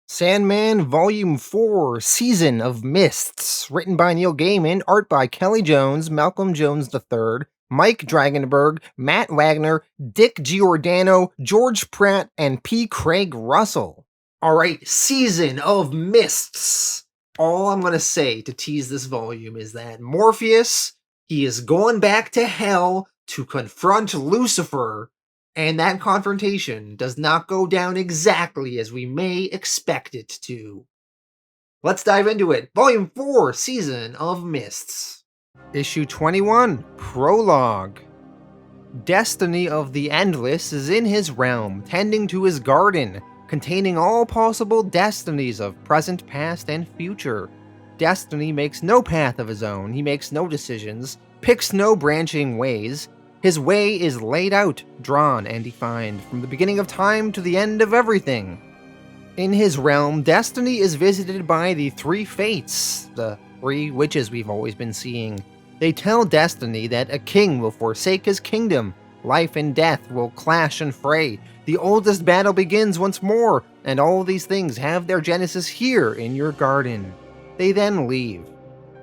Sandman Volume 4, Season of Mists, written by Neil Gaiman, art by Kelley Jones, Malcolm Jones III, Mike Dringenberg, Matt Wagner, Dick Giordano, George Pratt, and P. Craig Russell. Alright, Season of Mists. All I'm going to say to tease this volume is that Morpheus, he is going back to hell to confront Lucifer, and that confrontation does not go down exactly as we may expect it to. Let's dive into it. Volume 4, Season of Mists. Issue 21, Prologue. Destiny of the Endless is in his realm, tending to his garden, containing all possible destinies of present, past, and future. Destiny makes no path of his own, he makes no decisions, picks no branching ways. His way is laid out, drawn, and defined, from the beginning of time to the end of everything. In his realm, Destiny is visited by the three fates, the three witches we've always been seeing. They tell Destiny that a king will forsake his kingdom, life and death will clash and fray, the oldest battle begins once more, and all these things have their genesis here in your garden. They then leave.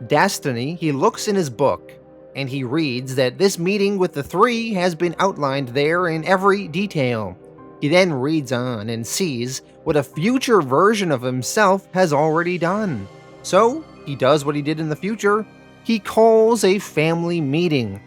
Destiny, he looks in his book, and he reads that this meeting with the three has been outlined there in every detail. He then reads on and sees what a future version of himself has already done. So, he does what he did in the future. He calls a family meeting.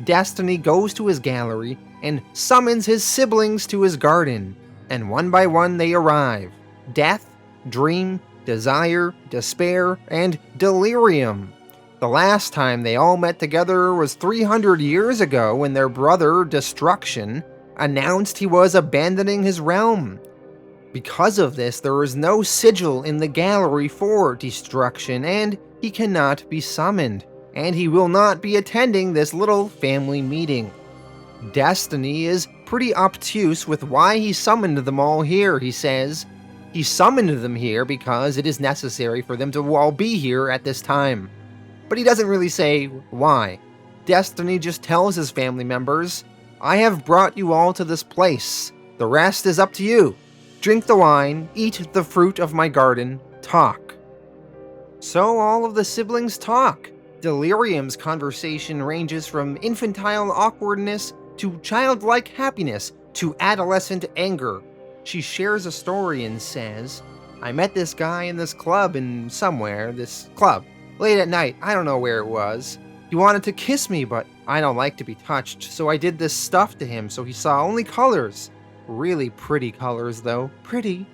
Destiny goes to his gallery and summons his siblings to his garden, and one by one they arrive. Death, Dream, Desire, Despair, and Delirium. The last time they all met together was 300 years ago when their brother, Destruction, announced he was abandoning his realm. Because of this, there is no sigil in the gallery for Destruction, and he cannot be summoned, and he will not be attending this little family meeting. Destiny is pretty obtuse with why he summoned them all here, he says. He summoned them here because it is necessary for them to all be here at this time. But he doesn't really say why. Destiny just tells his family members, I have brought you all to this place. The rest is up to you. Drink the wine, eat the fruit of my garden, talk. So all of the siblings talk. Delirium's conversation ranges from infantile awkwardness to childlike happiness to adolescent anger. She shares a story and says, I met this guy in this club this club. Late at night, I don't know where it was. He wanted to kiss me, but I don't like to be touched, so I did this stuff to him so he saw only colors. Really pretty colors, though. Pretty.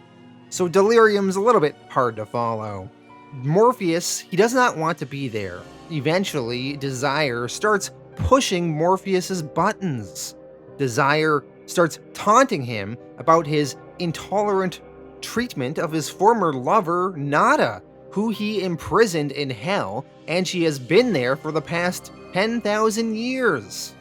So Delirium's a little bit hard to follow. Morpheus, he does not want to be there. Eventually, Desire starts pushing Morpheus's buttons. Desire starts taunting him about his intolerant treatment of his former lover, Nada, who he imprisoned in hell, and she has been there for the past 10,000 years.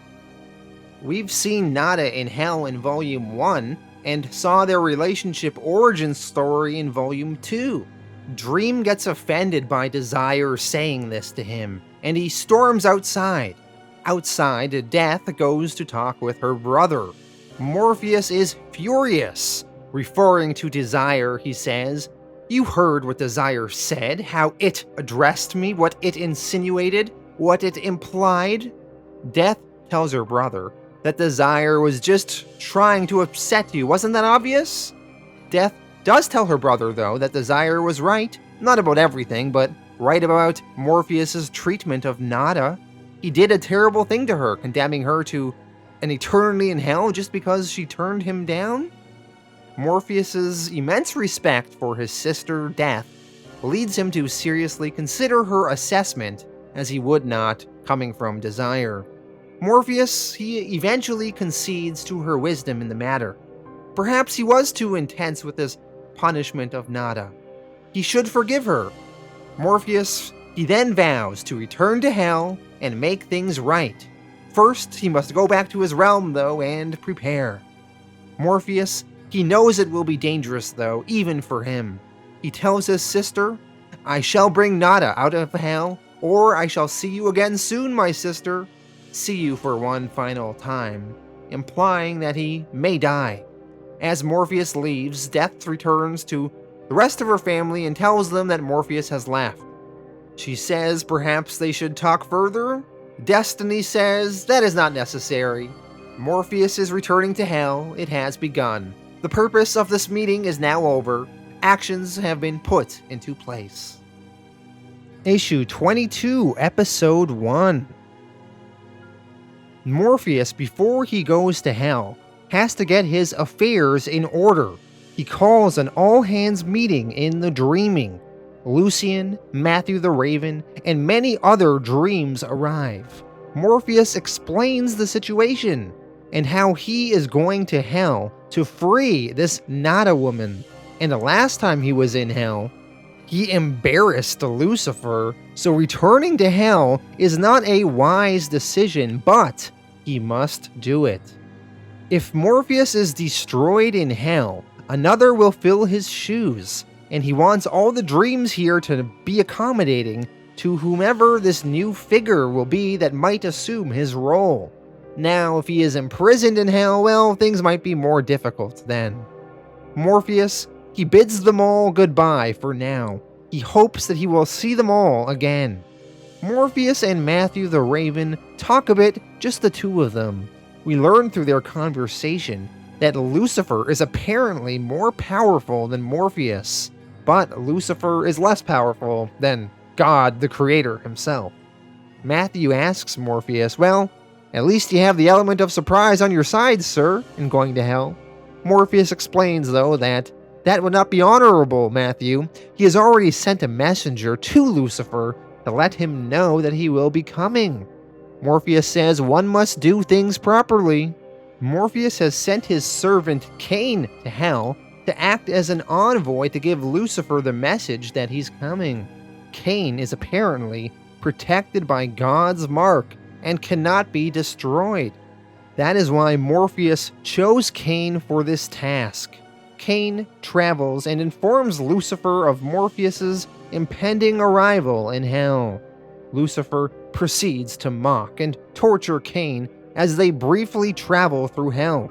We've seen Nada in hell in Volume 1, and saw their relationship origin story in Volume 2. Dream gets offended by Desire saying this to him, and he storms outside. Outside, Death goes to talk with her brother. Morpheus is furious. Referring to Desire, he says, You heard what Desire said, how it addressed me, what it insinuated, what it implied. Death tells her brother that Desire was just trying to upset you. Wasn't that obvious? Death does tell her brother, though, that Desire was right. Not about everything, but right about Morpheus's treatment of Nada. He did a terrible thing to her, condemning her to an eternity in hell just because she turned him down. Morpheus's immense respect for his sister, Death, leads him to seriously consider her assessment, as he would not, coming from Desire. Morpheus, he eventually concedes to her wisdom in the matter. Perhaps he was too intense with his punishment of Nada. He should forgive her. Morpheus, he then vows to return to hell and make things right. First, he must go back to his realm, though, and prepare. Morpheus, he knows it will be dangerous, though, even for him. He tells his sister, I shall bring Nada out of hell, or I shall see you again soon, my sister. See you for one final time, implying that he may die. As Morpheus leaves, Death returns to the rest of her family and tells them that Morpheus has left. She says perhaps they should talk further. Destiny says that is not necessary. Morpheus is returning to hell. It has begun. The purpose of this meeting is now over. Actions have been put into place. Issue 22, Episode 1. Morpheus, before he goes to hell, has to get his affairs in order. He calls an all-hands meeting in the Dreaming. Lucian, Matthew the Raven, and many other dreams arrive. Morpheus explains the situation and how he is going to hell to free this Nada woman. And the last time he was in hell, he embarrassed Lucifer, so returning to hell is not a wise decision, but he must do it. If Morpheus is destroyed in hell, another will fill his shoes, and he wants all the dreams here to be accommodating to whomever this new figure will be that might assume his role. Now, if he is imprisoned in hell, well, things might be more difficult then. Morpheus, he bids them all goodbye for now. He hopes that he will see them all again. Morpheus and Matthew the Raven talk a bit, just the two of them. We learn through their conversation that Lucifer is apparently more powerful than Morpheus, but Lucifer is less powerful than God the Creator himself. Matthew asks Morpheus, well, at least you have the element of surprise on your side, sir, in going to hell. Morpheus explains, though, that would not be honorable, Matthew. He has already sent a messenger to Lucifer to let him know that he will be coming. Morpheus says one must do things properly. Morpheus has sent his servant Cain to hell to act as an envoy to give Lucifer the message that he's coming. Cain is apparently protected by God's mark and cannot be destroyed. That is why Morpheus chose Cain for this task. Cain travels and informs Lucifer of Morpheus's impending arrival in hell. Lucifer proceeds to mock and torture Cain as they briefly travel through hell.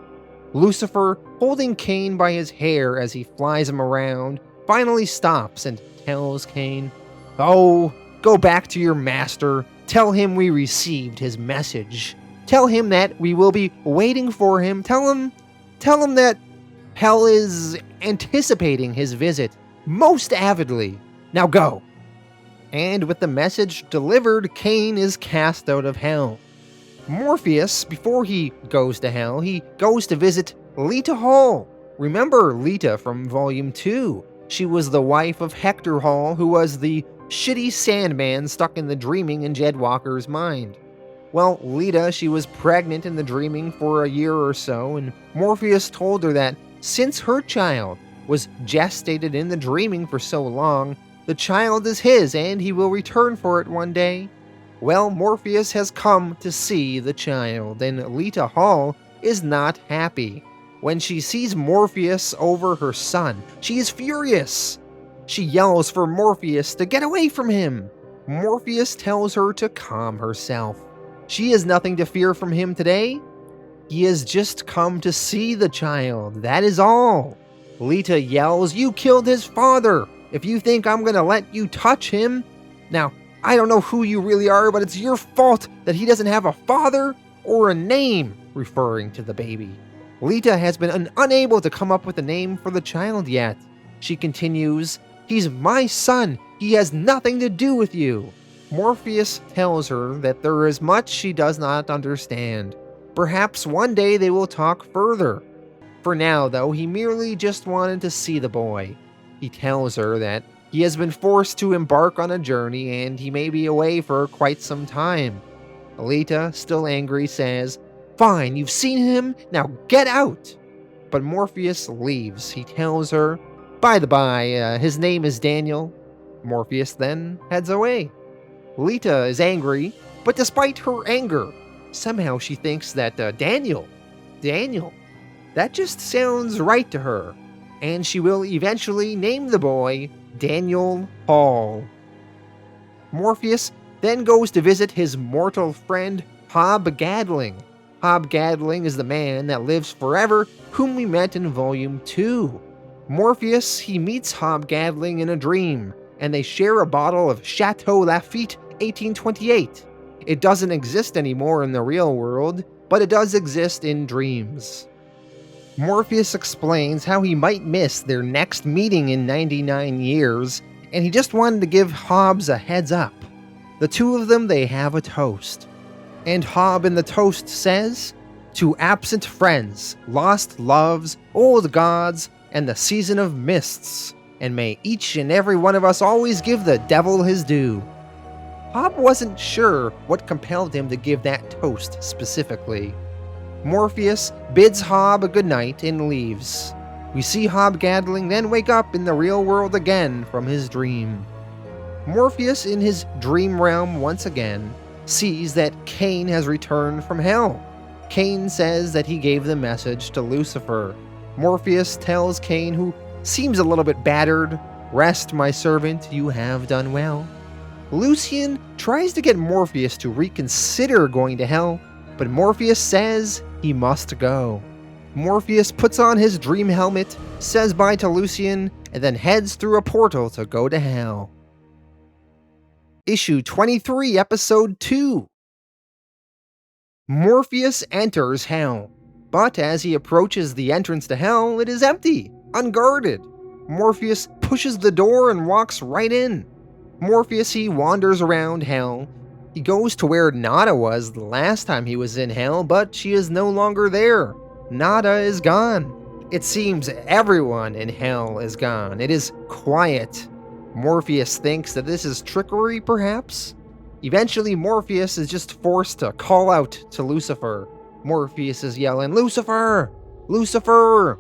Lucifer, holding Cain by his hair as he flies him around, finally stops and tells Cain, "Oh, go back to your master. Tell him we received his message. Tell him that we will be waiting for him. Tell him that hell is anticipating his visit most avidly. Now go." And with the message delivered, Cain is cast out of hell. Morpheus, before he goes to hell, he goes to visit Lita Hall. Remember Lita from Volume 2. She was the wife of Hector Hall, who was the shitty Sandman stuck in the Dreaming in Jed Walker's mind. Well, Lita, she was pregnant in the Dreaming for a year or so, and Morpheus told her that since her child was gestated in the Dreaming for so long, the child is his and he will return for it one day. Well, Morpheus has come to see the child, and Lita Hall is not happy. When she sees Morpheus over her son, she is furious. She yells for Morpheus to get away from him. Morpheus tells her to calm herself. She has nothing to fear from him today. He has just come to see the child, that is all. Lita yells, "You killed his father! If you think I'm gonna let you touch him..." Now, I don't know who you really are, but it's your fault that he doesn't have a father or a name, referring to the baby. Lita has been unable to come up with a name for the child yet. She continues, "He's my son. He has nothing to do with you." Morpheus tells her that there is much she does not understand. Perhaps one day they will talk further. For now, though, he merely just wanted to see the boy. He tells her that he has been forced to embark on a journey and he may be away for quite some time. Lita, still angry, says, "Fine, you've seen him, now get out." But Morpheus leaves. He tells her, "By the by, his name is Daniel." Morpheus then heads away. Lita is angry, but despite her anger, somehow she thinks that Daniel, that just sounds right to her, and she will eventually name the boy Daniel Hall. Morpheus then goes to visit his mortal friend Hobgadling. Hobgadling is the man that lives forever, whom we met in Volume 2. Morpheus, he meets Hobgadling in a dream, and they share a bottle of Chateau Lafite 1828. It doesn't exist anymore in the real world, but it does exist in dreams. Morpheus explains how he might miss their next meeting in 99 years, and he just wanted to give Hobbs a heads up. The two of them, they have a toast. And Hobb in the toast says, "To absent friends, lost loves, old gods, and the season of mists, and may each and every one of us always give the devil his due." Hobb wasn't sure what compelled him to give that toast specifically. Morpheus bids Hobb a good night and leaves. We see Hobgadling then wake up in the real world again from his dream. Morpheus, in his dream realm once again, sees that Cain has returned from hell. Cain says that he gave the message to Lucifer. Morpheus tells Cain, who seems a little bit battered, "Rest, my servant, you have done well." Lucian tries to get Morpheus to reconsider going to hell, but Morpheus says he must go. Morpheus puts on his dream helmet, says bye to Lucian, and then heads through a portal to go to hell. Issue 23, Episode 2. Morpheus enters hell, but as he approaches the entrance to hell, it is empty, unguarded. Morpheus pushes the door and walks right in. Morpheus, he wanders around hell. He goes to where Nada was the last time he was in hell, but she is no longer there. Nada is gone. It seems everyone in hell is gone. It is quiet. Morpheus thinks that this is trickery, perhaps? Eventually, Morpheus is just forced to call out to Lucifer. Morpheus is yelling, "Lucifer! Lucifer!"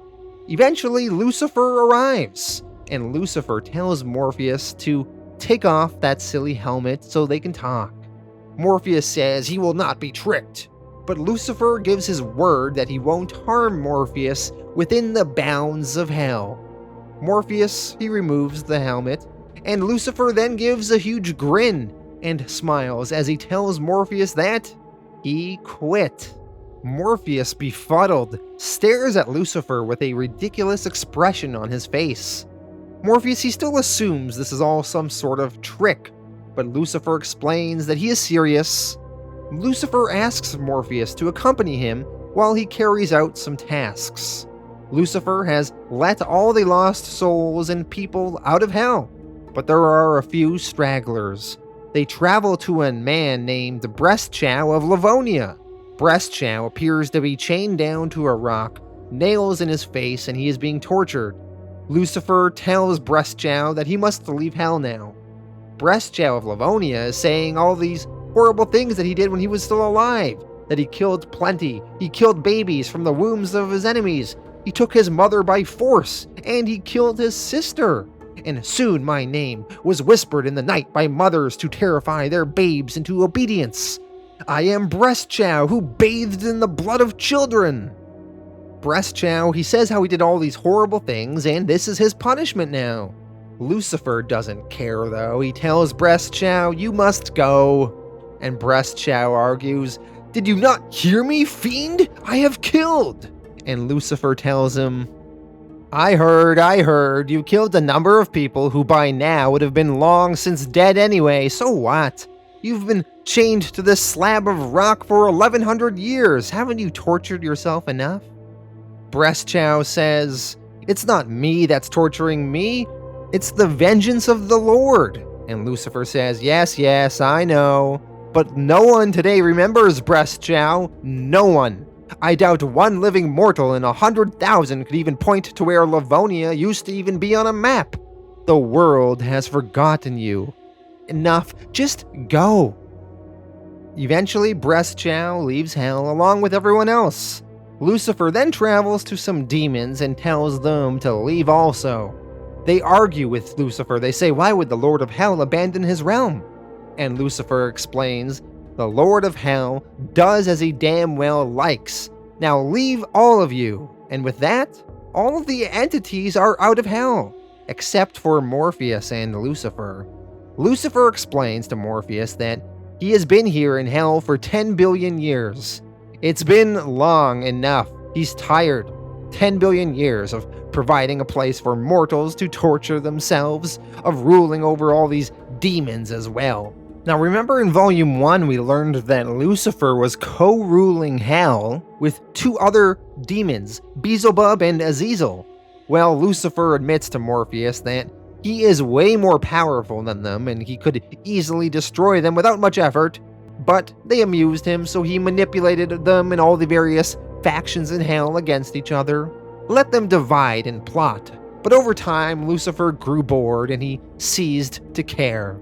Eventually, Lucifer arrives, and Lucifer tells Morpheus to take off that silly helmet so they can talk. Morpheus says he will not be tricked, but Lucifer gives his word that he won't harm Morpheus within the bounds of hell. Morpheus, he removes the helmet, and Lucifer then gives a huge grin and smiles as he tells Morpheus that he quit. Morpheus, befuddled, stares at Lucifer with a ridiculous expression on his face. Morpheus, he still assumes this is all some sort of trick, but Lucifer explains that he is serious. Lucifer asks Morpheus to accompany him while he carries out some tasks. Lucifer has let all the lost souls and people out of hell, but there are a few stragglers. They travel to a man named Breastchow of Livonia. Breastchow appears to be chained down to a rock, nails in his face, and he is being tortured. Lucifer tells Breastchow that he must leave hell now. Breastchow of Livonia is saying all these horrible things that he did when he was still alive, that he killed plenty, he killed babies from the wombs of his enemies, he took his mother by force, and he killed his sister. And soon my name was whispered in the night by mothers to terrify their babes into obedience. I am Breastchow, who bathed in the blood of children. Breastchow, he says how he did all these horrible things, and this is his punishment now. Lucifer doesn't care though. He tells Breastchow, "You must go." And Breastchow argues, "Did you not hear me, fiend? I have killed." And Lucifer tells him, I heard. You killed a number of people who by now would have been long since dead anyway, so what? You've been chained to this slab of rock for 1100 years. Haven't you tortured yourself enough?" Breastchow says, "It's not me that's torturing me. It's the vengeance of the Lord." And Lucifer says, Yes, I know. But no one today remembers Breastchow. No one. I doubt one living mortal in 100,000 could even point to where Livonia used to even be on a map. The world has forgotten you. Enough, just go. Eventually, Breastchow leaves hell along with everyone else. Lucifer then travels to some demons and tells them to leave also. They argue with Lucifer. They say, why would the Lord of Hell abandon his realm? And Lucifer explains, the Lord of Hell does as he damn well likes. Now leave all of you. And with that, all of the entities are out of hell. except for Morpheus and Lucifer. Lucifer explains to Morpheus that he has been here in hell for 10 billion years. It's been long enough. He's tired. 10 billion years of providing a place for mortals to torture themselves, of ruling over all these demons as well. Now remember in Volume 1 we learned that Lucifer was co-ruling hell with two other demons, Beelzebub and Azazel. Well, Lucifer admits to Morpheus that he is way more powerful than them and he could easily destroy them without much effort, but they amused him, so he manipulated them and all the various factions in hell against each other, let them divide and plot. But over time, Lucifer grew bored and he ceased to care.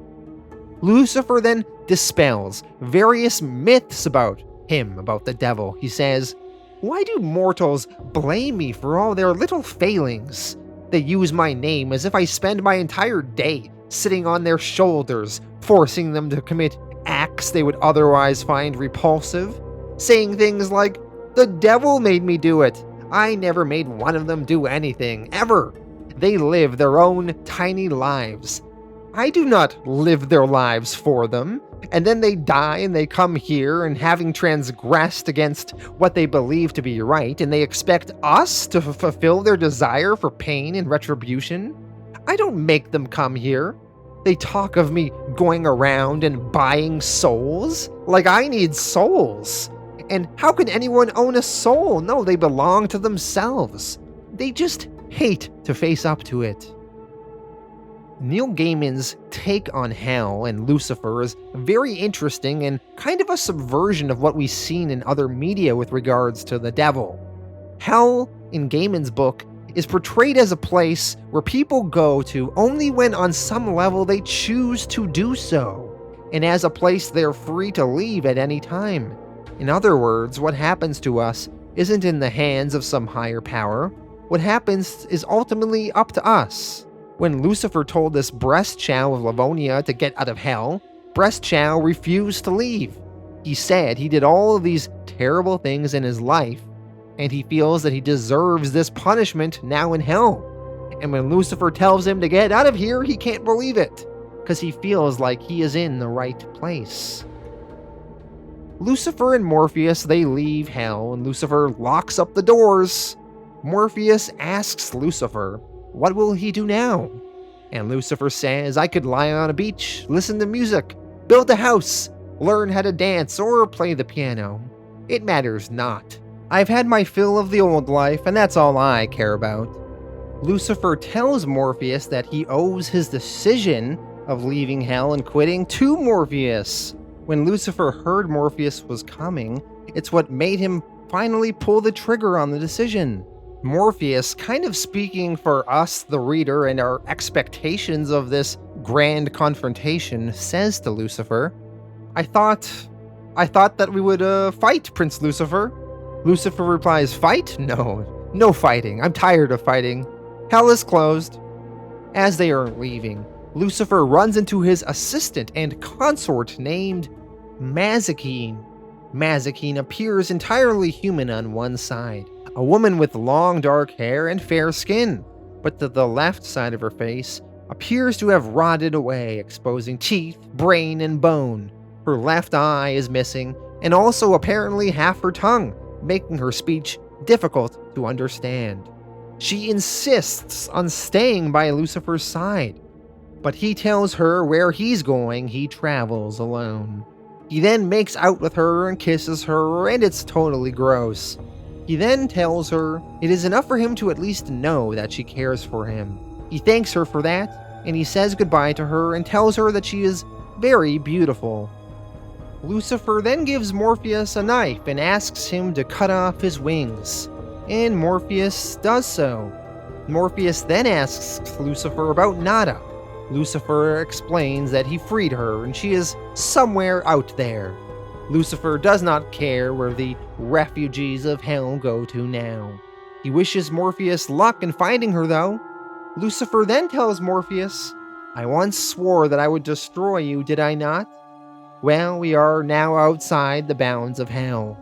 Lucifer then dispels various myths about him, about the devil. He says, "Why do mortals blame me for all their little failings? They use my name as if I spend my entire day sitting on their shoulders, forcing them to commit acts they would otherwise find repulsive, saying things like, 'The devil made me do it. I never made one of them do anything, ever. They live their own tiny lives. I do not live their lives for them. And then they die and they come here and having transgressed against what they believe to be right, and they expect us to fulfill their desire for pain and retribution. I don't make them come here. They talk of me going around and buying souls, like I need souls. And how can anyone own a soul? No, they belong to themselves. They just hate to face up to it." Neil Gaiman's take on hell and Lucifer is very interesting and kind of a subversion of what we've seen in other media with regards to the devil. Hell, in Gaiman's book, is portrayed as a place where people go to only when on some level they choose to do so, and as a place they're free to leave at any time. In other words, what happens to us isn't in the hands of some higher power. What happens is ultimately up to us. When Lucifer told this breast chow of Livonia to get out of hell, breast chow refused to leave. He said he did all of these terrible things in his life, and he feels that he deserves this punishment now in hell. And when Lucifer tells him to get out of here, he can't believe it, because he feels like he is in the right place. Lucifer and Morpheus, they leave hell, and Lucifer locks up the doors. Morpheus asks Lucifer, what will he do now? And Lucifer says, I could lie on a beach, listen to music, build a house, learn how to dance, or play the piano. It matters not. I've had my fill of the old life, and that's all I care about. Lucifer tells Morpheus that he owes his decision of leaving hell and quitting to Morpheus. When Lucifer heard Morpheus was coming, it's what made him finally pull the trigger on the decision. Morpheus, kind of speaking for us, the reader, and our expectations of this grand confrontation, says to Lucifer, I thought that we would fight, Prince Lucifer. Lucifer replies, fight? No fighting. I'm tired of fighting. Hell is closed. As they are leaving, Lucifer runs into his assistant and consort named Mazikeen. Mazikeen appears entirely human on one side, a woman with long dark hair and fair skin, but to the left side of her face appears to have rotted away, exposing teeth, brain, and bone. Her left eye is missing, and also apparently half her tongue, making her speech difficult to understand. She insists on staying by Lucifer's side, but he tells her where he's going, he travels alone. He then makes out with her and kisses her, and it's totally gross. He then tells her it is enough for him to at least know that she cares for him. He thanks her for that, and he says goodbye to her and tells her that she is very beautiful. Lucifer then gives Morpheus a knife and asks him to cut off his wings, and Morpheus does so. Morpheus then asks Lucifer about Nada. Lucifer explains that he freed her and she is somewhere out there. Lucifer does not care where the refugees of hell go to now. He wishes Morpheus luck in finding her though. Lucifer then tells Morpheus, I once swore that I would destroy you, did I not? Well, we are now outside the bounds of hell.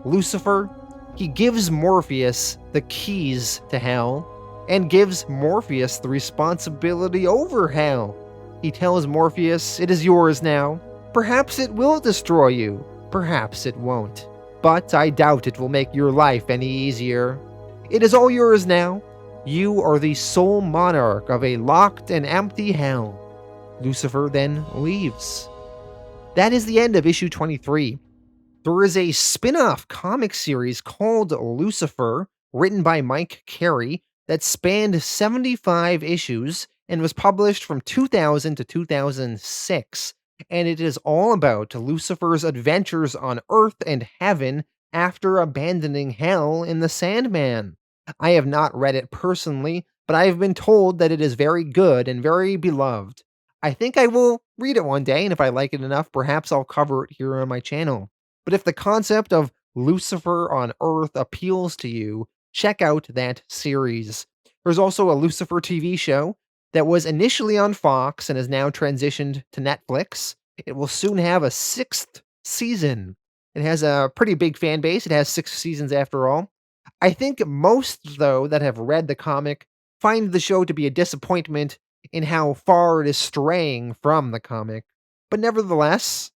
Lucifer, he gives Morpheus the keys to hell, and gives Morpheus the responsibility over hell. He tells Morpheus, "It is yours now. Perhaps it will destroy you, perhaps it won't. But I doubt it will make your life any easier. It is all yours now. You are the sole monarch of a locked and empty hell." Lucifer then leaves. That is the end of issue 23. There is a spin-off comic series called Lucifer, written by Mike Carey, that spanned 75 issues and was published from 2000 to 2006, and it is all about Lucifer's adventures on Earth and Heaven after abandoning Hell in the Sandman. I have not read it personally, but I have been told that it is very good and very beloved. I think I will read it one day, and if I like it enough, perhaps I'll cover it here on my channel. But if the concept of Lucifer on Earth appeals to you, check out that series. There's also a Lucifer TV show that was initially on Fox and has now transitioned to Netflix. It will soon have a 6th season. It has a pretty big fan base. It has 6 seasons after all. I think most, though, that have read the comic find the show to be a disappointment in how far it is straying from the comic. But nevertheless,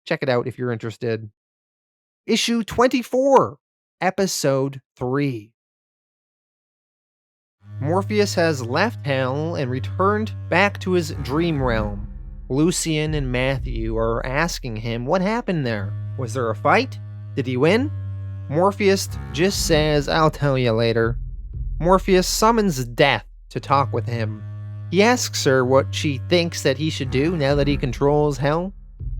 check it out if you're interested. Issue 24, Episode 3. Morpheus has left Hell and returned back to his dream realm. Lucian and Matthew are asking him what happened there. Was there a fight? Did he win? Morpheus just says, "I'll tell you later." Morpheus summons Death to talk with him. He asks her what she thinks that he should do now that he controls Hell,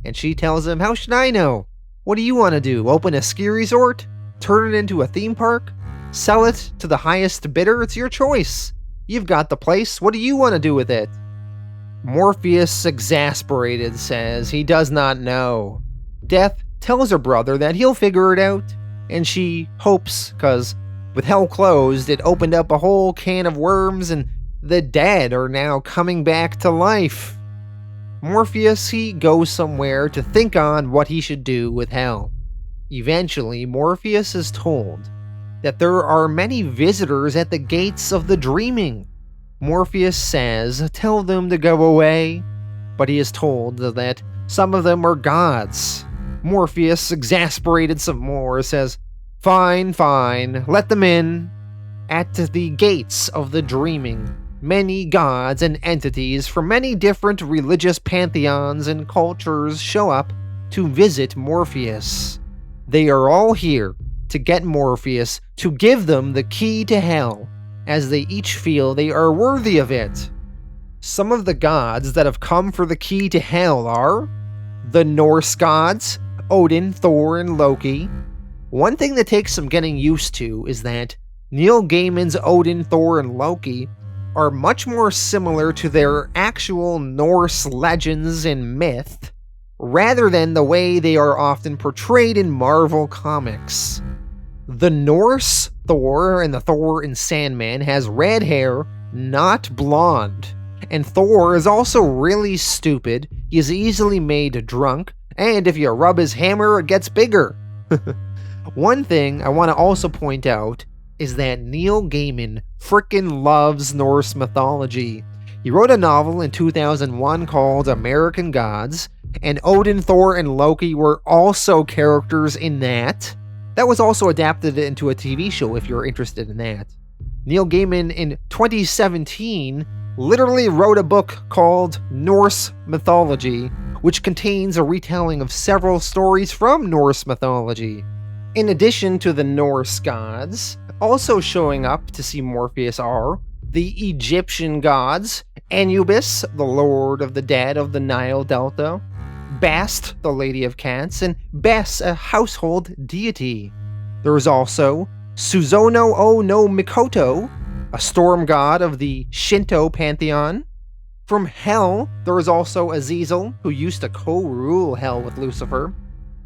and she tells him, "How should I know? What do you want to do? Open a ski resort? Turn it into a theme park? Sell it to the highest bidder? It's your choice. You've got the place. What do you want to do with it?" Morpheus, exasperated, says he does not know. Death tells her brother that he'll figure it out, and she hopes, cause with Hell closed, it opened up a whole can of worms and the dead are now coming back to life. Morpheus, he goes somewhere to think on what he should do with Hell. Eventually, Morpheus is told that there are many visitors at the gates of the dreaming. Morpheus says, "Tell them to go away," but he is told that some of them are gods. Morpheus, exasperated some more, says, Fine, let them in." At the gates of the dreaming, many gods and entities from many different religious pantheons and cultures show up to visit Morpheus. They are all here to get Morpheus to give them the key to Hell, as they each feel they are worthy of it. Some of the gods that have come for the key to Hell are the Norse gods, Odin, Thor, and Loki. One thing that takes some getting used to is that Neil Gaiman's Odin, Thor, and Loki are much more similar to their actual Norse legends and myth, rather than the way they are often portrayed in Marvel comics. The Norse Thor and the Thor in Sandman has red hair, not blonde. And Thor is also really stupid, he is easily made drunk, and if you rub his hammer, it gets bigger. One thing I want to also point out is that Neil Gaiman frickin' loves Norse mythology. He wrote a novel in 2001 called American Gods, and Odin, Thor, and Loki were also characters in that. That was also adapted into a TV show if you're interested in that. Neil Gaiman in 2017 literally wrote a book called Norse Mythology, which contains a retelling of several stories from Norse mythology. In addition to the Norse gods, also showing up to see Morpheus are the Egyptian gods, Anubis, the Lord of the Dead of the Nile Delta, Bast, the Lady of Cats, and Bes, a household deity. There is also Suzono o no Mikoto, a storm god of the Shinto pantheon. From Hell, there is also Azazel, who used to co-rule Hell with Lucifer.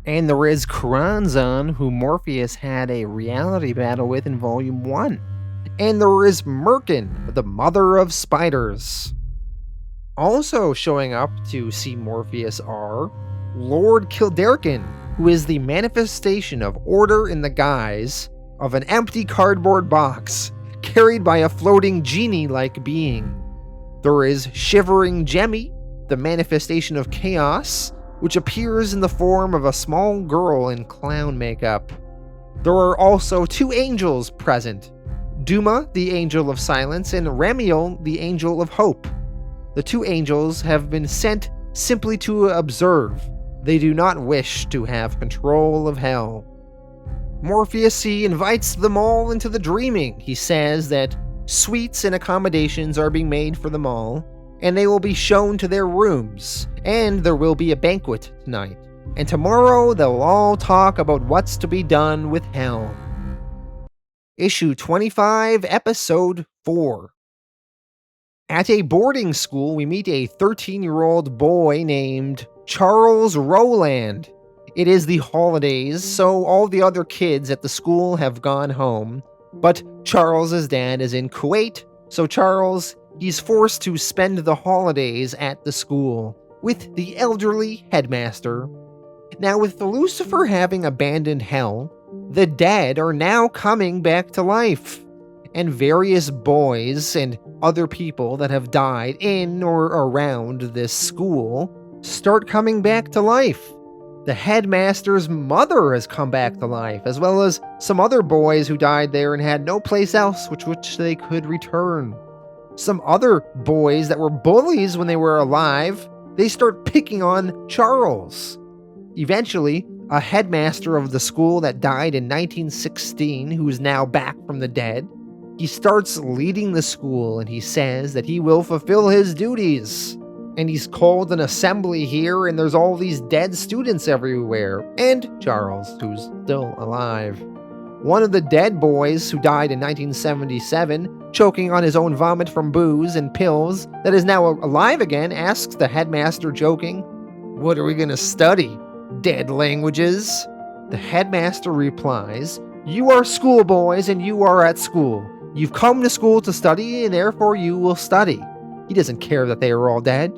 And there is Kranzan, who Morpheus had a reality battle with in Volume 1. And there is Merkin, the mother of spiders. Also showing up to see Morpheus are Lord Kilderkin, who is the manifestation of order in the guise of an empty cardboard box. carried by a floating genie-like being. There is Shivering Jemmy, the manifestation of chaos, which appears in the form of a small girl in clown makeup. There are also two angels present, Duma, the angel of silence, and Ramiel, the angel of hope. The two angels have been sent simply to observe. They do not wish to have control of hell. Morpheus, he invites them all into the dreaming. He says that suites and accommodations are being made for them all, and they will be shown to their rooms, and there will be a banquet tonight. And tomorrow they'll all talk about what's to be done with hell. Issue 25, Episode 4. At a boarding school, we meet a 13-year-old boy named Charles Rowland. It is the holidays, so all the other kids at the school have gone home, but Charles's dad is in Kuwait, so Charles, he's forced to spend the holidays at the school with the elderly headmaster. Now, with Lucifer having abandoned hell, the dead are now coming back to life, and various boys and other people that have died in or around this school start coming back to life. The headmaster's mother has come back to life, as well as some other boys who died there and had no place else which they could return. Some other boys that were bullies when they were alive, they start picking on Charles. Eventually, a headmaster of the school that died in 1916, who is now back from the dead, he starts leading the school and he says that he will fulfill his duties. And he's called an assembly here, and there's all these dead students everywhere, and Charles, who's still alive. One of the dead boys who died in 1977, choking on his own vomit from booze and pills, that is now alive again, asks the headmaster, joking, "What are we gonna study? Dead languages?" The headmaster replies, "You are schoolboys and you are at school. You've come to school to study, and therefore you will study." He doesn't care that they are all dead.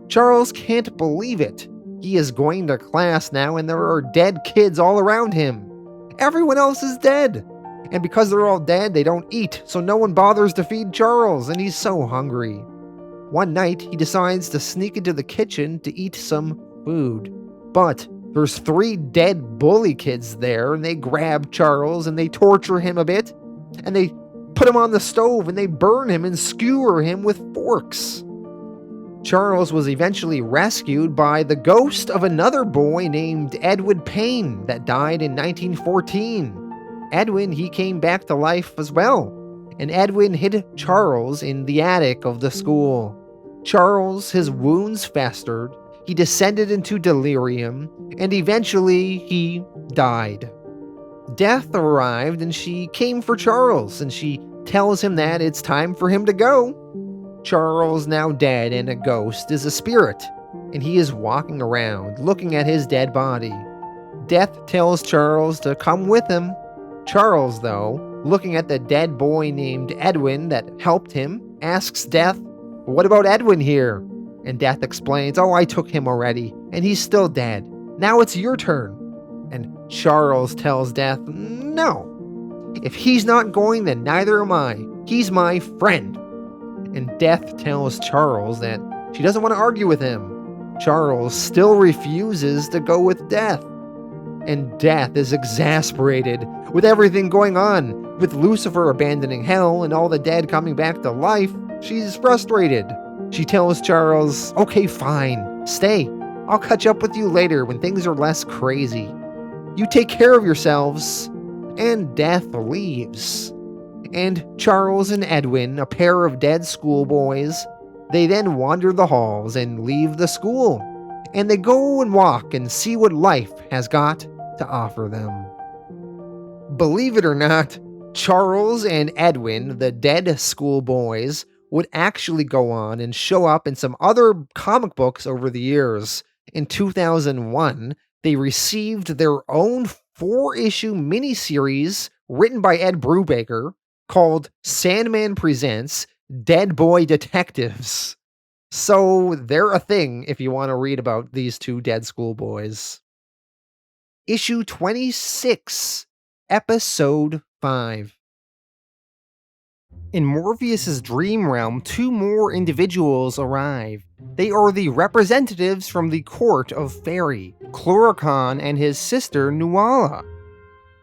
Charles can't believe it. He is going to class now and there are dead kids all around him. Everyone else is dead. And because they're all dead, they don't eat, so no one bothers to feed Charles, and he's so hungry. One night, he decides to sneak into the kitchen to eat some food. But there's 3 dead bully kids there, and they grab Charles and they torture him a bit, and they put him on the stove and they burn him and skewer him with forks. Charles was eventually rescued by the ghost of another boy named Edwin Payne that died in 1914. Edwin, he came back to life as well, and Edwin hid Charles in the attic of the school. Charles, his wounds festered, he descended into delirium, and eventually he died. Death arrived and she came for Charles, and she tells him that it's time for him to go. Charles, now dead and a ghost, is a spirit, and he is walking around looking at his dead body. Death tells Charles to come with him. Charles, though, looking at the dead boy named Edwin that helped him, asks Death, "What about Edwin here?" And Death explains, "Oh, I took him already, and he's still dead. Now it's your turn." And Charles tells Death, "No. If he's not going, then neither am I. He's my friend." And Death tells Charles that she doesn't want to argue with him. Charles still refuses to go with Death. And Death is exasperated with everything going on. With Lucifer abandoning hell and all the dead coming back to life, she's frustrated. She tells Charles, "Okay, fine. Stay. I'll catch up with you later when things are less crazy. You take care of yourselves." And Death leaves. And Charles and Edwin, a pair of dead schoolboys, they then wander the halls and leave the school. And they go and walk and see what life has got to offer them. Believe it or not, Charles and Edwin, the dead schoolboys, would actually go on and show up in some other comic books over the years. In 2001, they received their own 4-issue miniseries written by Ed Brubaker called Sandman Presents Dead Boy Detectives. So they're a thing if you want to read about these 2 dead schoolboys. Issue 26, Episode 5. In Morpheus's dream realm, two more individuals arrive. They are the representatives from the court of Fairy, Cluracan and his sister Nuala.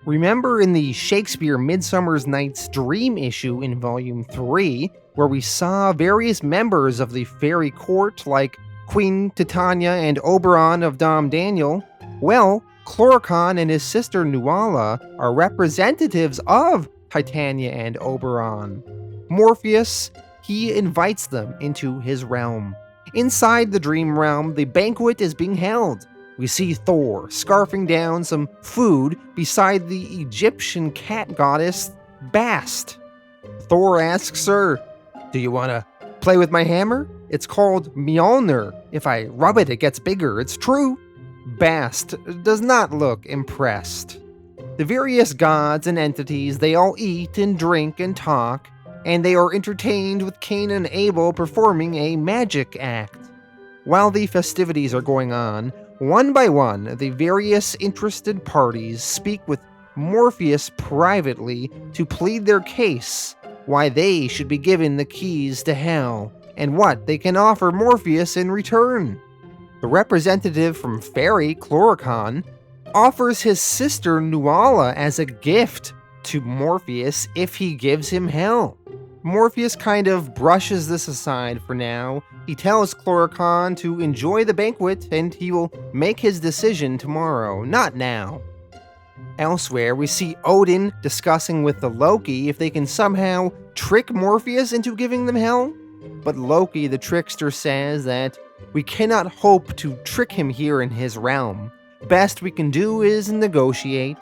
Remember in the Shakespeare Midsummer's Night's Dream issue in Volume 3, where we saw various members of the fairy court like Queen Titania and Oberon of Dom Daniel? Well, Cluracan and his sister Nuala are representatives of Titania and Oberon. Morpheus, he invites them into his realm. Inside the dream realm, the banquet is being held. We see Thor scarfing down some food beside the Egyptian cat goddess Bast. Thor asks her, "Do you want to play with my hammer? It's called Mjolnir. If I rub it, it gets bigger. It's true." Bast does not look impressed. The various gods and entities, they all eat and drink and talk, and they are entertained with Cain and Abel performing a magic act. While the festivities are going on, one by one, the various interested parties speak with Morpheus privately to plead their case, why they should be given the keys to hell, and what they can offer Morpheus in return. The representative from Fairy, Cluracan, offers his sister Nuala as a gift to Morpheus if he gives him hell. Morpheus kind of brushes this aside for now. He tells Cluracan to enjoy the banquet and he will make his decision tomorrow, not now. Elsewhere, we see Odin discussing with the Loki if they can somehow trick Morpheus into giving them hell. But Loki, the trickster, says that we cannot hope to trick him here in his realm. Best we can do is negotiate.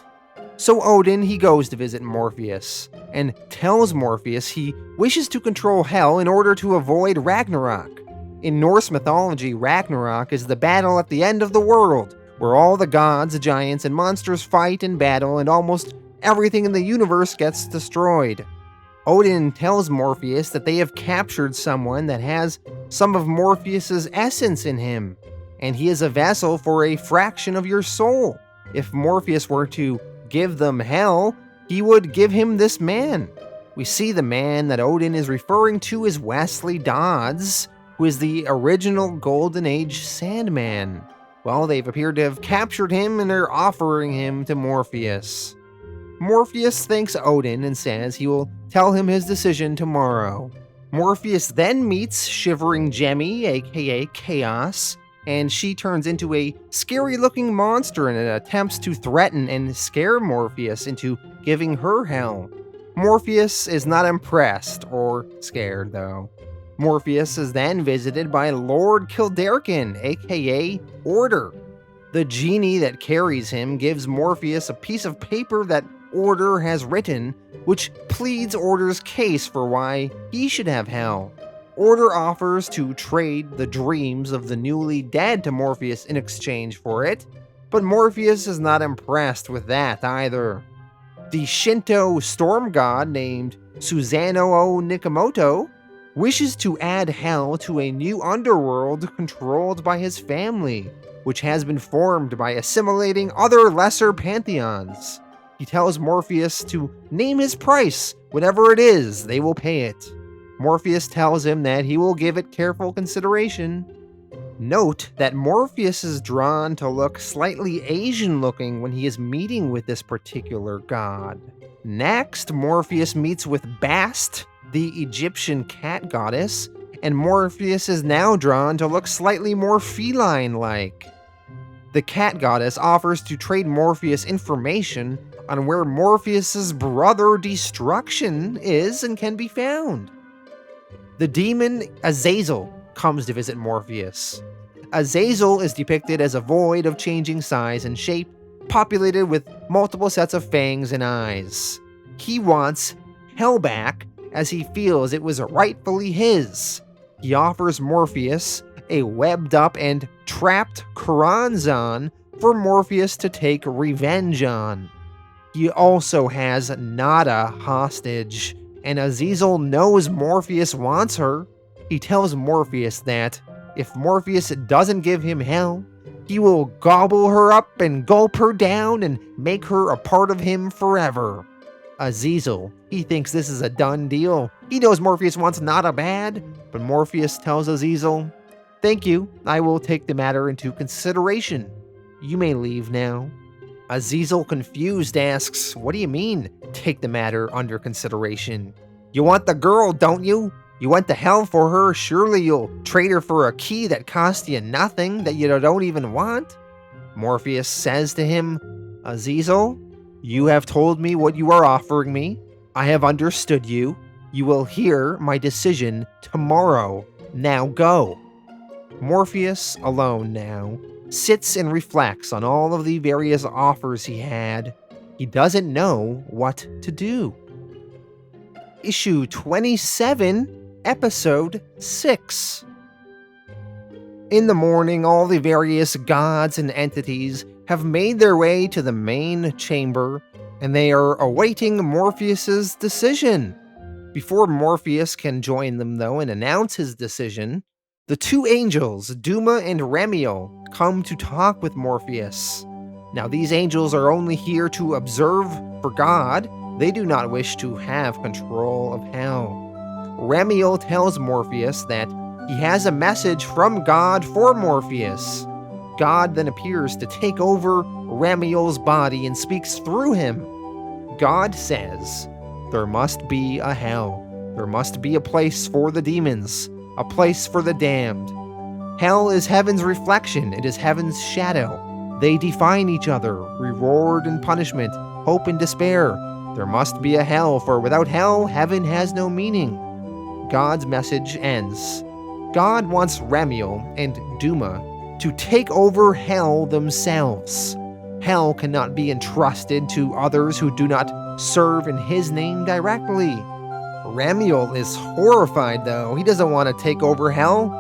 So Odin, he goes to visit Morpheus, and tells Morpheus he wishes to control hell in order to avoid Ragnarok. In Norse mythology, Ragnarok is the battle at the end of the world, where all the gods, giants, and monsters fight and battle, and almost everything in the universe gets destroyed. Odin tells Morpheus that they have captured someone that has some of Morpheus's essence in him, and he is a vessel for a fraction of your soul. If Morpheus were to give them hell, he would give him this man. We see the man that Odin is referring to as Wesley Dodds, who is the original Golden Age Sandman. Well, they've appeared to have captured him and are offering him to Morpheus. Morpheus thanks Odin and says he will tell him his decision tomorrow. Morpheus then meets Shivering Jemmy, aka Chaos, and she turns into a scary-looking monster and attempts to threaten and scare Morpheus into giving her hell. Morpheus is not impressed or scared, though. Morpheus is then visited by Lord Kilderkin, aka Order. The genie that carries him gives Morpheus a piece of paper that Order has written, which pleads Order's case for why he should have hell. Order offers to trade the dreams of the newly dead to Morpheus in exchange for it, but Morpheus is not impressed with that either. The Shinto storm god named Susanoo Nikamoto wishes to add hell to a new underworld controlled by his family, which has been formed by assimilating other lesser pantheons. He tells Morpheus to name his price, whatever it is, they will pay it. Morpheus tells him that he will give it careful consideration. Note that Morpheus is drawn to look slightly Asian-looking when he is meeting with this particular god. Next, Morpheus meets with Bast, the Egyptian cat goddess, and Morpheus is now drawn to look slightly more feline-like. The cat goddess offers to trade Morpheus information on where Morpheus's brother Destruction is and can be found. The demon Azazel comes to visit Morpheus. Azazel is depicted as a void of changing size and shape, populated with multiple sets of fangs and eyes. He wants hell back, as he feels it was rightfully his. He offers Morpheus a webbed up and trapped Choronzon for Morpheus to take revenge on. He also has Nada hostage, and Azazel knows Morpheus wants her. He tells Morpheus that if Morpheus doesn't give him hell, he will gobble her up and gulp her down and make her a part of him forever. Azazel, he thinks this is a done deal. He knows Morpheus wants Nada bad, but Morpheus tells Azazel, "Thank you, I will take the matter into consideration. You may leave now." Azazel, confused, asks, "What do you mean, take the matter under consideration? You want the girl, don't you? You went to hell for her, surely you'll trade her for a key that cost you nothing, that you don't even want?" Morpheus says to him, "Azazel, you have told me what you are offering me. I have understood you. You will hear my decision tomorrow. Now go." Morpheus, alone now, sits and reflects on all of the various offers he had. He doesn't know what to do. Issue 27, Episode 6. In the morning, all the various gods and entities have made their way to the main chamber, and they are awaiting Morpheus's decision. Before Morpheus can join them, though, and announce his decision, the two angels, Duma and Remiel, come to talk with Morpheus. Now, these angels are only here to observe for God. They do not wish to have control of hell. Remiel tells Morpheus that he has a message from God for Morpheus. God then appears to take over Remiel's body and speaks through him. God says, "There must be a hell. There must be a place for the demons, a place for the damned. Hell is heaven's reflection, it is heaven's shadow. They define each other, reward and punishment, hope and despair. There must be a hell, for without hell, heaven has no meaning." God's message ends. God wants Remiel and Duma to take over hell themselves. Hell cannot be entrusted to others who do not serve in his name directly. Remiel is horrified, though. He doesn't want to take over hell.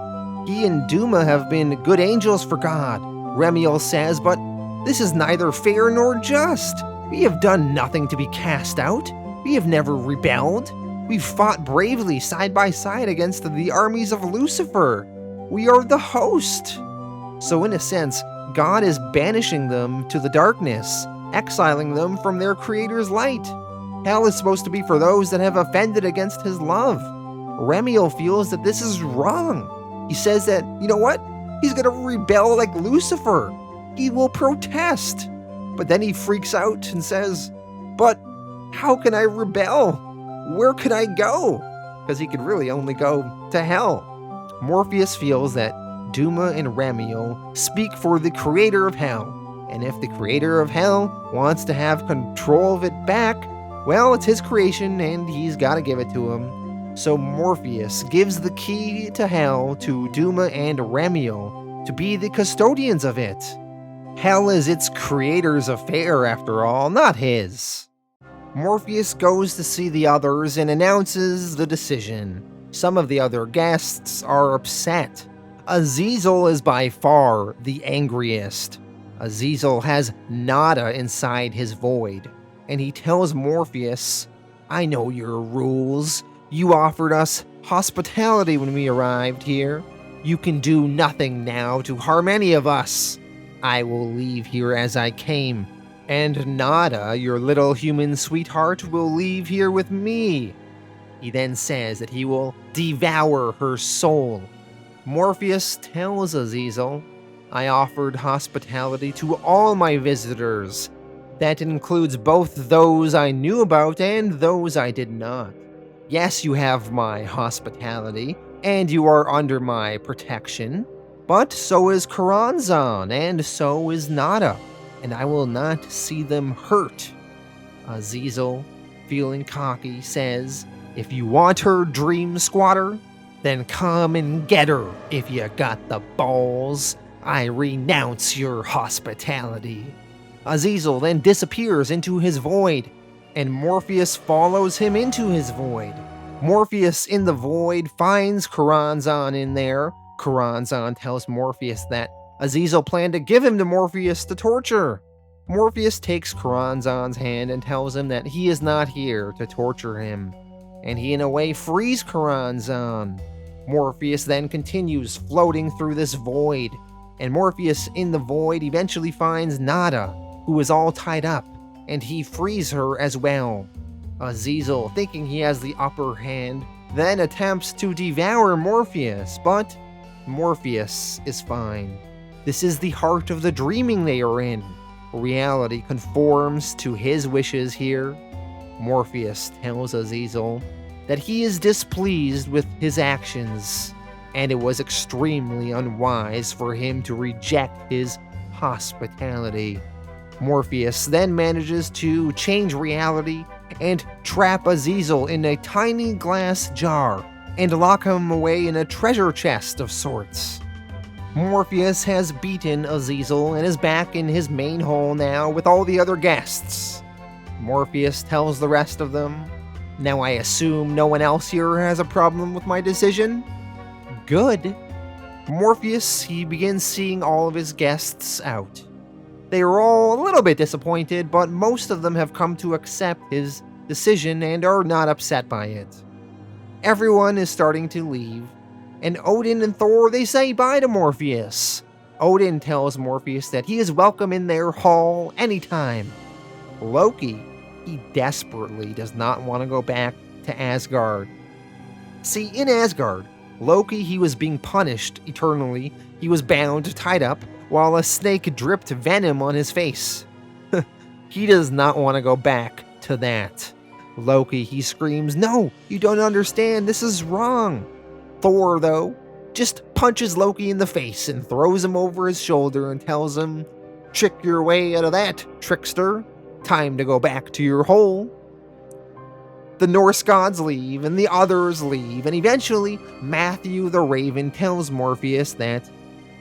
He and Duma have been good angels for God, Remiel says, but this is neither fair nor just. We have done nothing to be cast out. We have never rebelled. We've fought bravely side by side against the armies of Lucifer. We are the host. So in a sense, God is banishing them to the darkness, exiling them from their Creator's light. Hell is supposed to be for those that have offended against his love. Remiel feels that this is wrong. He says that, you know what? He's going to rebel like Lucifer. He will protest. But then he freaks out and says, "But how can I rebel? Where could I go?" Because he could really only go to hell. Morpheus feels that Duma and Remiel speak for the creator of hell. And if the creator of hell wants to have control of it back, well, it's his creation and he's got to give it to him. So Morpheus gives the key to hell to Duma and Remiel to be the custodians of it. Hell is its creator's affair, after all, not his. Morpheus goes to see the others and announces the decision. Some of the other guests are upset. Azazel is by far the angriest. Azazel has Nada inside his void, and he tells Morpheus, "I know your rules. You offered us hospitality when we arrived here. You can do nothing now to harm any of us. I will leave here as I came, and Nada, your little human sweetheart, will leave here with me." He then says that he will devour her soul. Morpheus tells Azazel, "I offered hospitality to all my visitors. That includes both those I knew about and those I did not. Yes, you have my hospitality, and you are under my protection, but so is Karanzan, and so is Nada, and I will not see them hurt." Azazel, feeling cocky, says, "If you want her, Dream Squatter, then come and get her if you got the balls. I renounce your hospitality." Azazel then disappears into his void, and Morpheus follows him into his void. Morpheus in the void finds Karanzan in there. Karanzan tells Morpheus that Azazel planned to give him to Morpheus to torture. Morpheus takes Karanzan's hand and tells him that he is not here to torture him, and he in a way frees Karanzan. Morpheus then continues floating through this void, and Morpheus in the void eventually finds Nada, who is all tied up, and he frees her as well. Azazel, thinking he has the upper hand, then attempts to devour Morpheus, but Morpheus is fine. This is the heart of the dreaming they are in. Reality conforms to his wishes here. Morpheus tells Azazel that he is displeased with his actions, and it was extremely unwise for him to reject his hospitality. Morpheus then manages to change reality and trap Azazel in a tiny glass jar and lock him away in a treasure chest of sorts. Morpheus has beaten Azazel and is back in his main hole now with all the other guests. Morpheus tells the rest of them, "Now I assume no one else here has a problem with my decision?" Good. Morpheus, he begins seeing all of his guests out. They are all a little bit disappointed, but most of them have come to accept his decision and are not upset by it. Everyone is starting to leave, and Odin and Thor, they say bye to Morpheus. Odin tells Morpheus that he is welcome in their hall anytime. Loki, he desperately does not want to go back to Asgard. See, in Asgard, Loki, he was being punished eternally. He was bound, tied up, while a snake dripped venom on his face. He does not want to go back to that. Loki, he screams, "No, you don't understand, this is wrong." Thor, though, just punches Loki in the face and throws him over his shoulder and tells him, "Trick your way out of that, trickster. Time to go back to your hole." The Norse gods leave, and the others leave, and eventually Matthew the Raven tells Morpheus that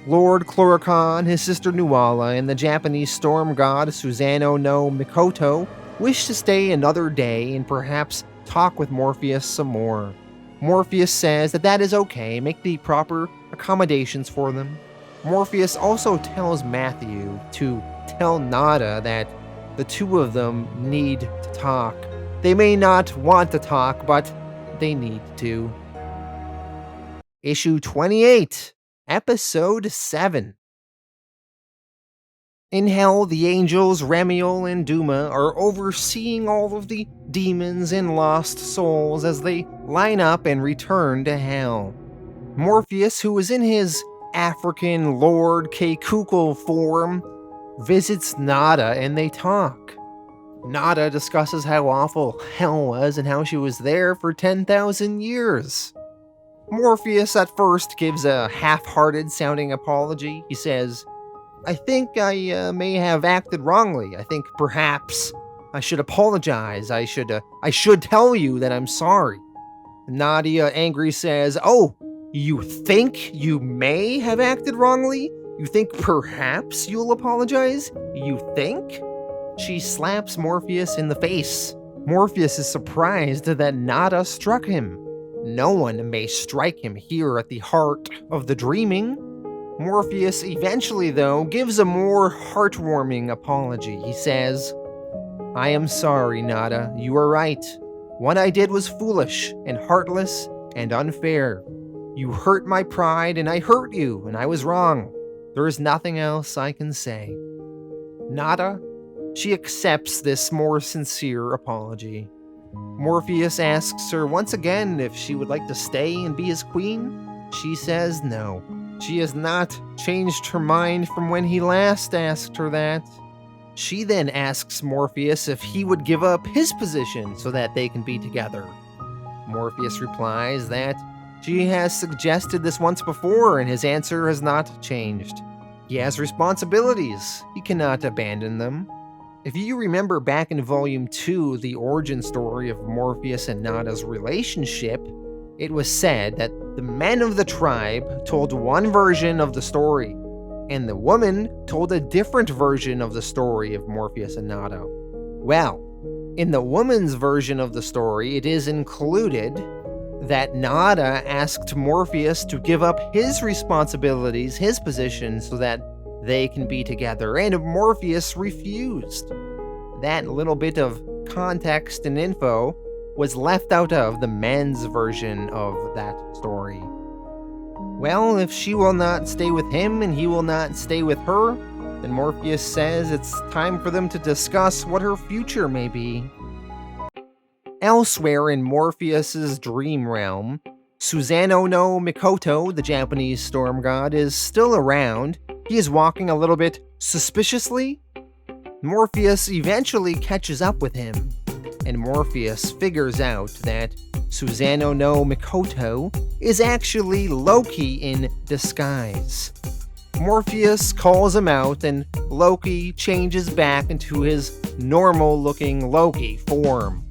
Lord Chloricon, his sister Nuala, and the Japanese storm god Susanoo no Mikoto wish to stay another day and perhaps talk with Morpheus some more. Morpheus says that that is okay, make the proper accommodations for them. Morpheus also tells Matthew to tell Nada that the two of them need to talk. They may not want to talk, but they need to. Issue 28. Episode 7. In hell, the angels Ramiel and Duma are overseeing all of the demons and lost souls as they line up and return to hell. Morpheus, who is in his African Lord Kekukul form, visits Nada and they talk. Nada discusses how awful hell was and how she was there for 10,000 years. Morpheus at first gives a half-hearted sounding apology. He says, "I think I may have acted wrongly. I think perhaps I should apologize. I should tell you that I'm sorry." Nadia, angry, says, "Oh, you think you may have acted wrongly? You think perhaps you'll apologize? You think?" She slaps Morpheus in the face. Morpheus is surprised that Nada struck him. No one may strike him here at the heart of the dreaming. Morpheus eventually, though, gives a more heartwarming apology. He says, "I am sorry, Nada. You are right. What I did was foolish and heartless and unfair. You hurt my pride and I hurt you, and I was wrong. There is nothing else I can say." Nada, she accepts this more sincere apology. Morpheus asks her once again if she would like to stay and be his queen. She says no. She has not changed her mind from when he last asked her that. She then asks Morpheus if he would give up his position so that they can be together. Morpheus replies that she has suggested this once before and his answer has not changed. He has responsibilities. He cannot abandon them. If you remember back in Volume 2, the origin story of Morpheus and Nada's relationship, it was said that the men of the tribe told one version of the story, and the woman told a different version of the story of Morpheus and Nada. Well, in the woman's version of the story, it is included that Nada asked Morpheus to give up his responsibilities, his position, so that they can be together, and Morpheus refused. That little bit of context and info was left out of the men's version of that story. Well, if she will not stay with him and he will not stay with her, then Morpheus says it's time for them to discuss what her future may be. Elsewhere in Morpheus's dream realm, Susanoo no Mikoto, the Japanese storm god, is still around. He is walking a little bit suspiciously. Morpheus eventually catches up with him, and Morpheus figures out that Susanoo no Mikoto is actually Loki in disguise. Morpheus calls him out, and Loki changes back into his normal-looking Loki form.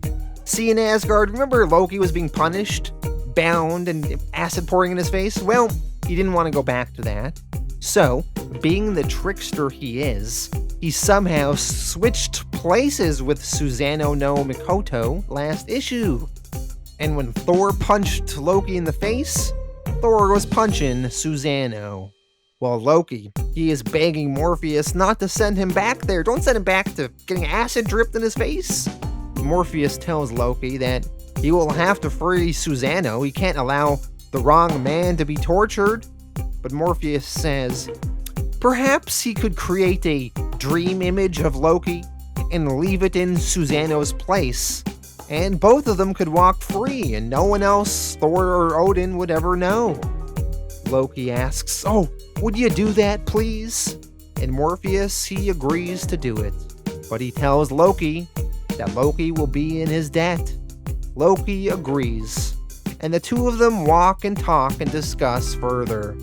See, in Asgard, remember Loki was being punished, bound, and acid pouring in his face? Well, he didn't want to go back to that. So, being the trickster he is, he somehow switched places with Susanoo no Mikoto last issue. And when Thor punched Loki in the face, Thor was punching Susanoo. While Loki, he is begging Morpheus not to send him back there. Don't send him back to getting acid dripped in his face. Morpheus tells Loki that he will have to free Susanoo. He can't allow the wrong man to be tortured. But Morpheus says, perhaps he could create a dream image of Loki and leave it in Susanoo's place, and both of them could walk free and no one else, Thor or Odin, would ever know. Loki asks, oh, would you do that, please? And Morpheus, he agrees to do it. But he tells Loki that Loki will be in his debt. Loki agrees, and the two of them walk and talk and discuss further.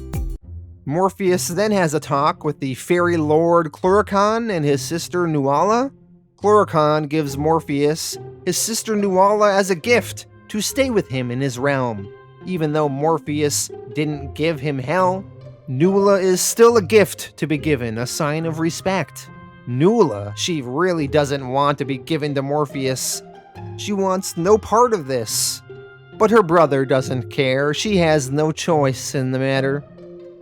Morpheus then has a talk with the fairy lord Cluracan and his sister Nuala. Cluracan gives Morpheus his sister Nuala as a gift to stay with him in his realm. Even though Morpheus didn't give him hell, Nuala is still a gift to be given, a sign of respect. Nuala, she really doesn't want to be given to Morpheus. She wants no part of this. But her brother doesn't care. She has no choice in the matter.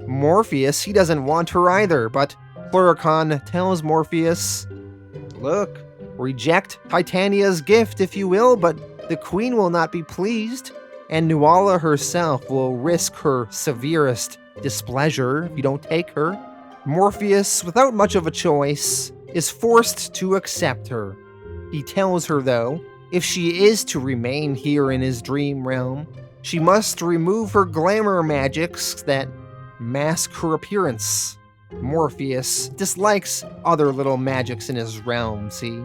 Morpheus, he doesn't want her either, but Cluracan tells Morpheus, look, reject Titania's gift if you will, but the queen will not be pleased, and Nuala herself will risk her severest displeasure if you don't take her. Morpheus, without much of a choice, is forced to accept her. He tells her, though, if she is to remain here in his dream realm, she must remove her glamour magics that mask her appearance. Morpheus dislikes other little magics in his realm, see?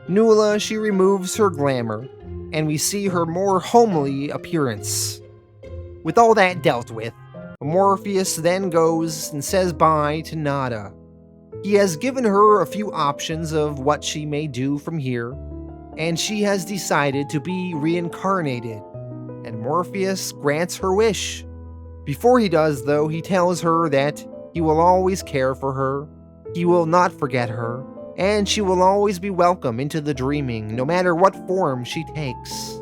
Nuala, she removes her glamour, and we see her more homely appearance. With all that dealt with, Morpheus then goes and says bye to Nada. He has given her a few options of what she may do from here, and she has decided to be reincarnated, and Morpheus grants her wish. Before he does, though, he tells her that he will always care for her, he will not forget her, and she will always be welcome into the dreaming, no matter what form she takes.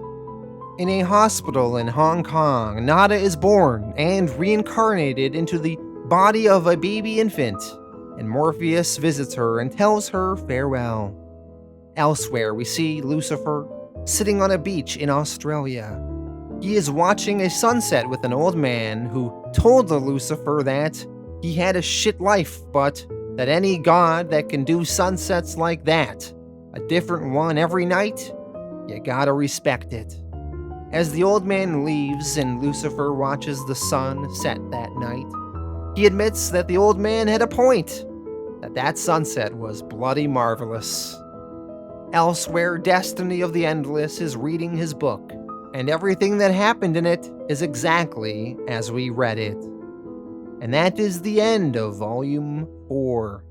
In a hospital in Hong Kong, Nada is born and reincarnated into the body of a baby infant, and Morpheus visits her and tells her farewell. Elsewhere, we see Lucifer sitting on a beach in Australia. He is watching a sunset with an old man who told Lucifer that he had a shit life, but that any god that can do sunsets like that, a different one every night, you gotta respect it. As the old man leaves and Lucifer watches the sun set that night, he admits that the old man had a point, that sunset was bloody marvelous. Elsewhere, Destiny of the Endless is reading his book, and everything that happened in it is exactly as we read it. And that is the end of Volume 4.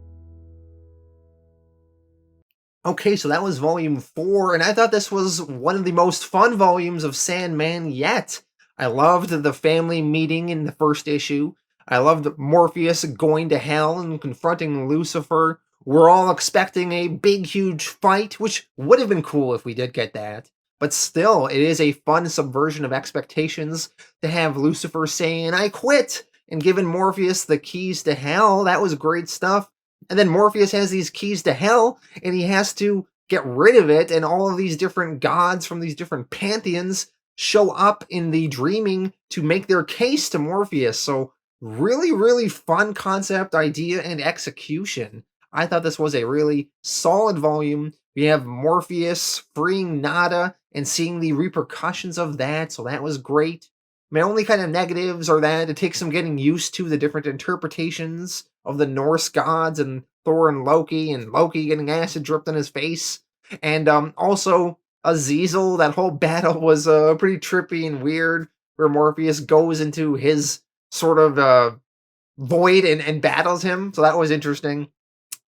Okay, so that was Volume 4, and I thought this was one of the most fun volumes of Sandman yet. I loved the family meeting in the first issue. I loved Morpheus going to hell and confronting Lucifer. We're all expecting a big, huge fight, which would have been cool if we did get that. But still, it is a fun subversion of expectations to have Lucifer saying, I quit, and giving Morpheus the keys to hell. That was great stuff. And then Morpheus has these keys to hell, and he has to get rid of it, and all of these different gods from these different pantheons show up in the dreaming to make their case to Morpheus. So really, really fun concept, idea, and execution. I thought this was a really solid volume. We have Morpheus freeing Nada and seeing the repercussions of that, so that was great. My only kind of negatives are that it takes some getting used to the different interpretations of the Norse gods and Thor and Loki getting acid dripped in his face. And also Azazel, that whole battle was pretty trippy and weird, where Morpheus goes into his sort of void and battles him. So that was interesting.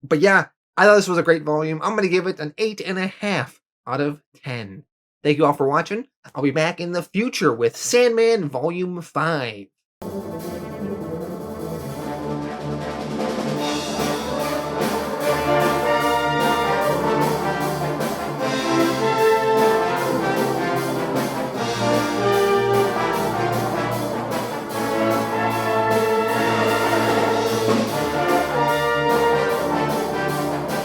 But yeah, I thought this was a great volume. I'm going to give it an 8.5 out of 10. Thank you all for watching. I'll be back in the future with Sandman Volume 5.